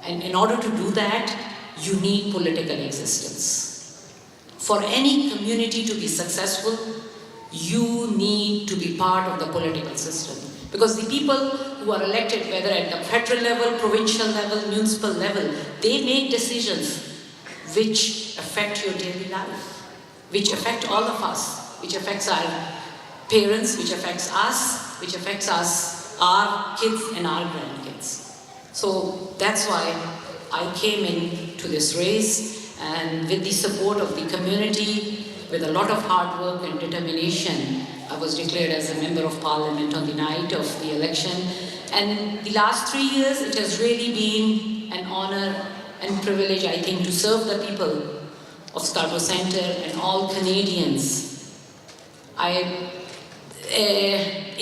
And in order to do that, you need political existence. For any community to be successful, you need to be part of the political system. Because the people who are elected, whether at the federal level, provincial level, municipal level, they make decisions which affect your daily life, which affect all of us, which affects our parents, which affects us, our kids and our grandkids. So that's why I came into this race, and with the support of the community, with a lot of hard work and determination, I was declared as a member of parliament on the night of the election. And the last 3 years, it has really been an honor and privilege, I think, to serve the people of Scarborough Centre and all Canadians. In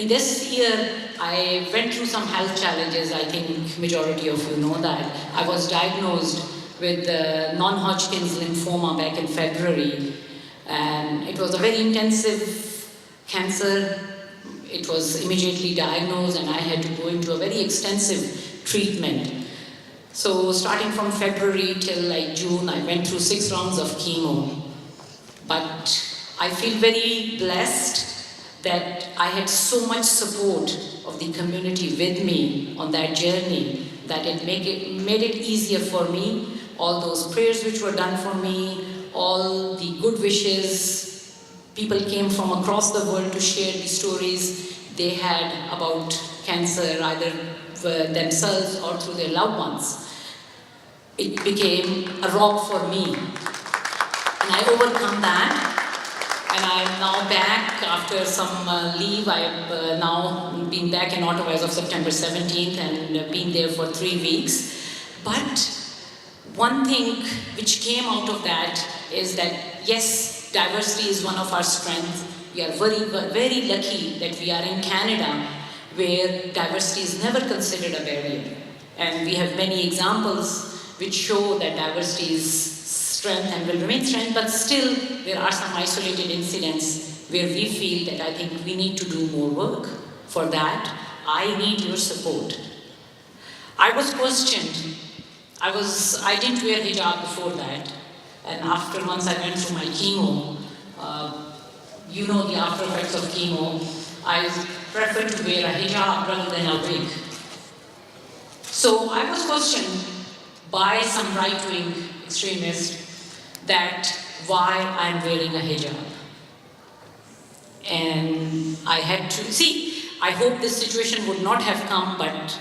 this year, I went through some health challenges. I think majority of you know that. I was diagnosed with non-Hodgkin's lymphoma back in February. And it was a very intensive cancer. It was immediately diagnosed and I had to go into a very extensive treatment. So starting from February till like June, I went through 6 rounds of chemo. But I feel very blessed that I had so much support of the community with me on that journey that it made it easier for me. All those prayers which were done for me, all the good wishes, people came from across the world to share the stories they had about cancer, either themselves or through their loved ones. It became a rock for me. And I overcome that. And I am now back after some leave. I have now been back in Ottawa as of September 17th and been there for 3 weeks. But one thing which came out of that is that, yes, diversity is one of our strengths. We are very, very lucky that we are in Canada, where diversity is never considered a barrier. And we have many examples which show that diversity is strength and will remain strength, but still there are some isolated incidents where we feel that I think we need to do more work. For that, I need your support. I was questioned. I didn't wear hijab before that, and after once I went through my chemo, you know the after effects of chemo, I prefer to wear a hijab rather than a wig. So I was questioned by some right-wing extremists that why I'm wearing a hijab. And I had to, I hope this situation would not have come, but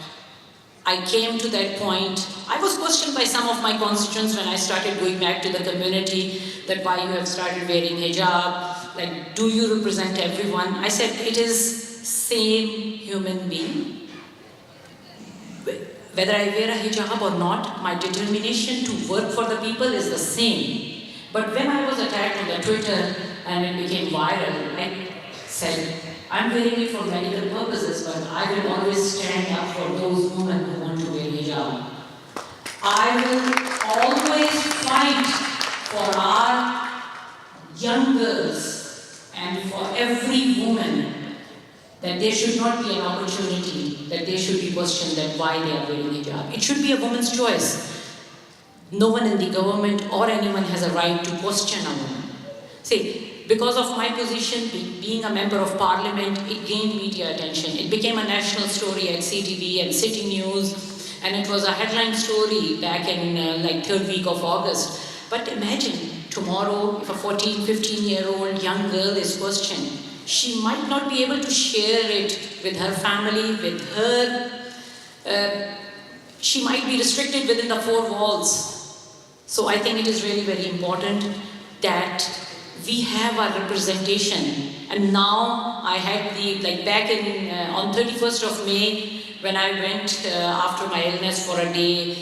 I came to that point. I was questioned by some of my constituents when I started going back to the community that why you have started wearing hijab, like do you represent everyone? I said it is same human being. Whether I wear a hijab or not, my determination to work for the people is the same. But when I was attacked on the Twitter and it became viral, I said, I'm wearing it for medical purposes, but I will always stand up for those women who want to wear hijab. I will always fight for our young girls and for every woman that there should not be an opportunity, that they should be questioned that why they are wearing hijab. It should be a woman's choice. No one in the government or anyone has a right to question a woman. Because of my position, being a member of parliament, it gained media attention. It became a national story at CTV and City News, and it was a headline story back in like 3rd week of August. But imagine, tomorrow, if a 14, 15-year-old young girl is questioned, she might not be able to share it with her family, with her, she might be restricted within the 4 walls. So I think it is really very important that we have our representation. And now I had back in, on 31st of May, when I went after my illness for a day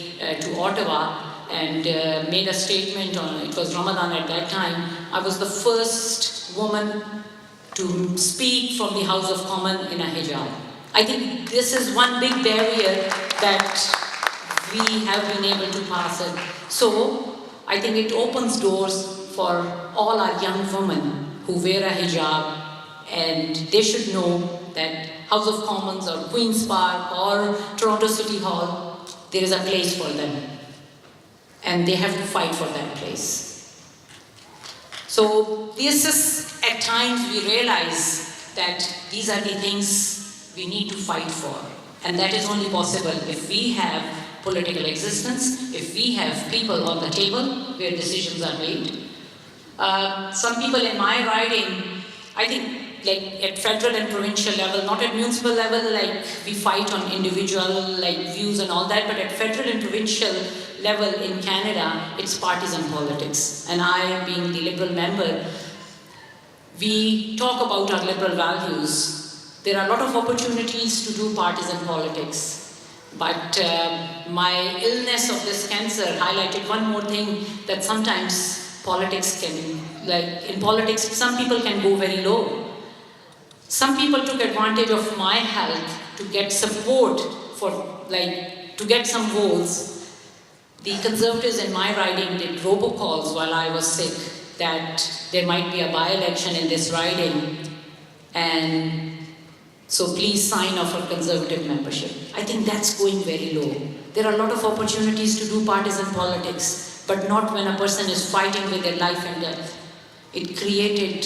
to Ottawa and made a statement on, it was Ramadan at that time, I was the first woman to speak from the House of Commons in a hijab. I think this is one big barrier that we have been able to pass it. So I think it opens doors for all our young women who wear a hijab, and they should know that House of Commons or Queen's Park or Toronto City Hall, there is a place for them. And they have to fight for that place. So this is, at times we realize that these are the things we need to fight for. And that is only possible if we have political existence, if we have people on the table where decisions are made. Some people in my riding, I think, like at federal and provincial level, not at municipal level, like we fight on individual views and all that, but at federal and provincial level in Canada, it's partisan politics. And I, being the Liberal member, we talk about our Liberal values. There are a lot of opportunities to do partisan politics. But my illness of this cancer highlighted one more thing, that sometimes politics can, in politics, some people can go very low. Some people took advantage of my health to get support for, to get some votes. The Conservatives in my riding did robocalls while I was sick that there might be a by-election in this riding, and so please sign up for Conservative membership. I think that's going very low. There are a lot of opportunities to do partisan politics, but not when a person is fighting with their life and death. It created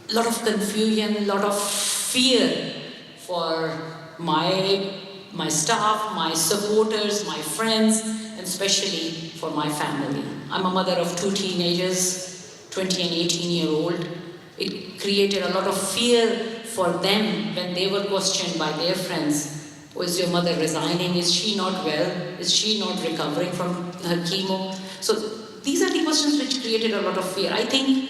a lot of confusion, a lot of fear for my staff, my supporters, my friends, and especially for my family. I'm a mother of 2 teenagers, 20 and 18-year-old. It created a lot of fear for them when they were questioned by their friends. Oh, is your mother resigning? Is she not well? Is she not recovering from her chemo? So these are the questions which created a lot of fear. I think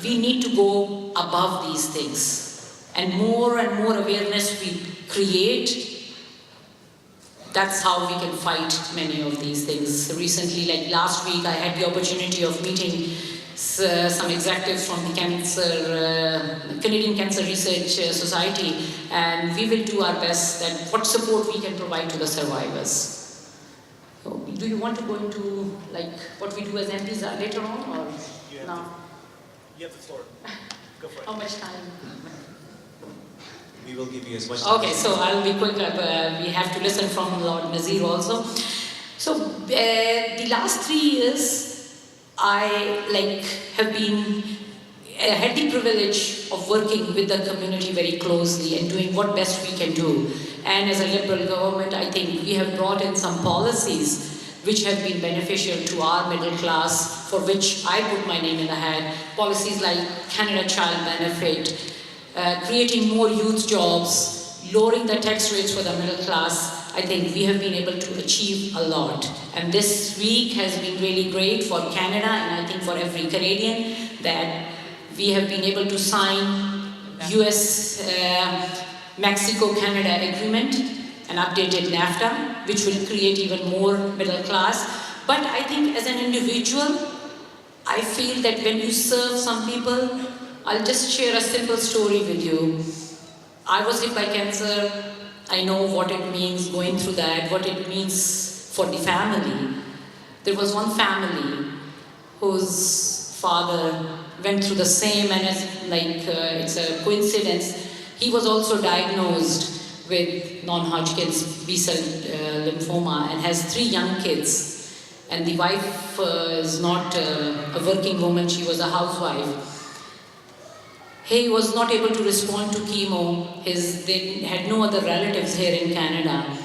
we need to go above these things. And more awareness we create, that's how we can fight many of these things. Recently, last week, I had the opportunity of meeting some executives from the Canadian Cancer Research Society, and we will do our best that what support we can provide to the survivors. So, do you want to go into what we do as MPs later on, or now? You have the floor. Go for it. How much time? We will give you as much time. Okay, so I'll be quick. We have to listen from Lord Nazir also. So the last 3 years, I have been had the privilege of working with the community very closely and doing what best we can do. And as a Liberal government, I think we have brought in some policies which have been beneficial to our middle class, for which I put my name in the hat. Policies like Canada Child Benefit, creating more youth jobs, lowering the tax rates for the middle class. I think we have been able to achieve a lot. And this week has been really great for Canada, and I think for every Canadian, that we have been able to sign US Mexico-Canada agreement, an updated NAFTA, which will create even more middle class. But I think as an individual, I feel that when you serve some people, I'll just share a simple story with you. I was hit by cancer. I know what it means going through that, what it means for the family. There was one family whose father went through the same, and it's a coincidence. He was also diagnosed with non-Hodgkin's B-cell lymphoma and has 3 young kids. And the wife is not a working woman, she was a housewife. He was not able to respond to chemo. They had no other relatives here in Canada.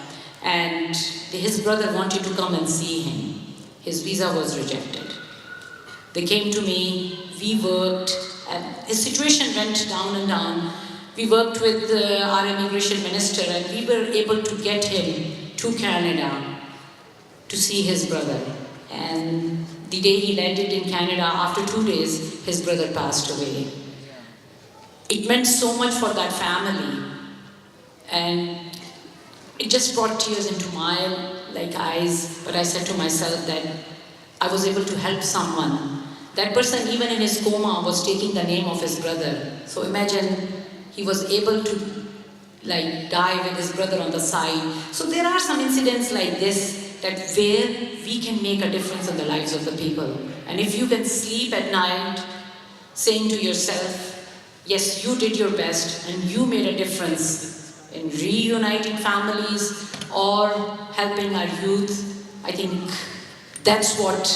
And his brother wanted to come and see him. His visa was rejected. They came to me, we worked, and his situation went down and down. We worked with our immigration minister, and we were able to get him to Canada to see his brother. And the day he landed in Canada, after 2 days, his brother passed away. It meant so much for that family, and it just brought tears into my eyes. But I said to myself that I was able to help someone. That person, even in his coma, was taking the name of his brother. So imagine he was able to die with his brother on the side. So there are some incidents like this that where we can make a difference in the lives of the people. And if you can sleep at night saying to yourself, yes, you did your best and you made a difference in in reuniting families or helping our youth. I think that's what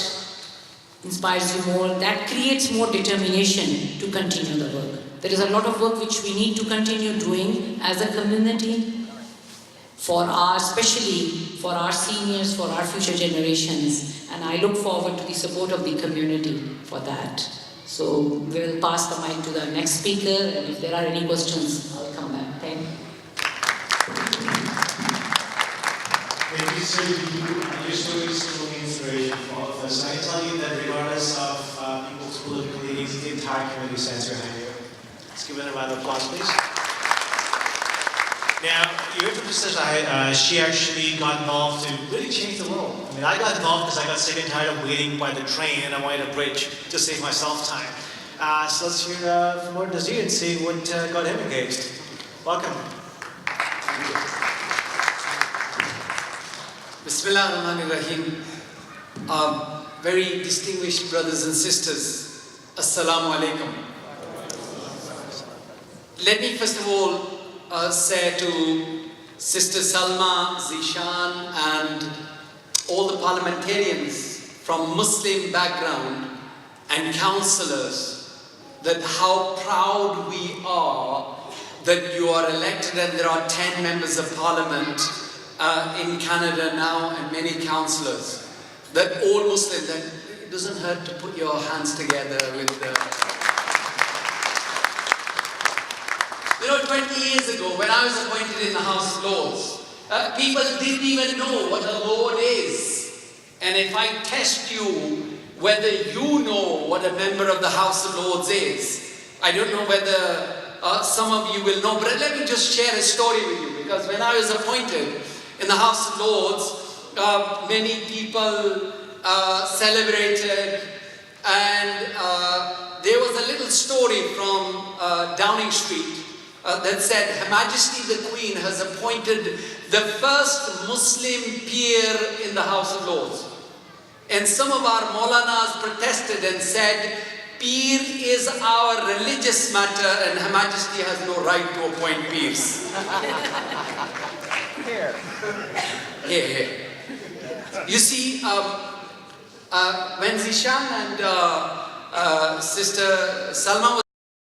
inspires you more, that creates more determination to continue the work. There is a lot of work which we need to continue doing as a community for our, especially for our seniors, for our future generations, and I look forward to the support of the community for that. So we'll pass the mic to the next speaker, and if there are any questions, I'll come back. Thank you. Thank you, sir. Your story is still an inspiration for all of us. I can tell you that regardless of people's political leanings, the entire community stands behind you. Let's give it a round of applause, please. Now, your introducer, she actually got involved to really change the world. I mean, I got involved because I got sick and tired of waiting by the train and I wanted a bridge to save myself time. So let's hear from Lord Nazir and see what got him engaged. Welcome. Bismillah ar-Rahman ar-Rahim. Very distinguished brothers and sisters, Assalamu alaikum. Let me first of all say to Sister Salma, Zishan and all the parliamentarians from Muslim background and councillors that how proud we are that you are elected and there are 10 members of parliament in Canada now and many councillors. That all Muslims, that it doesn't hurt to put your hands together with the... You know, 20 years ago, when I was appointed in the House of Lords, people didn't even know what a Lord is. And if I test you whether you know what a member of the House of Lords is, I don't know whether some of you will know, but let me just share a story with you. Because when I was appointed in the House of Lords, many people celebrated, and there was a little story from Downing Street that said, Her Majesty the Queen has appointed the first Muslim peer in the House of Lords. And some of our Maulanas protested and said, peer is our religious matter and Her Majesty has no right to appoint peers. Here. Here. You see, when Zishan and Sister Salma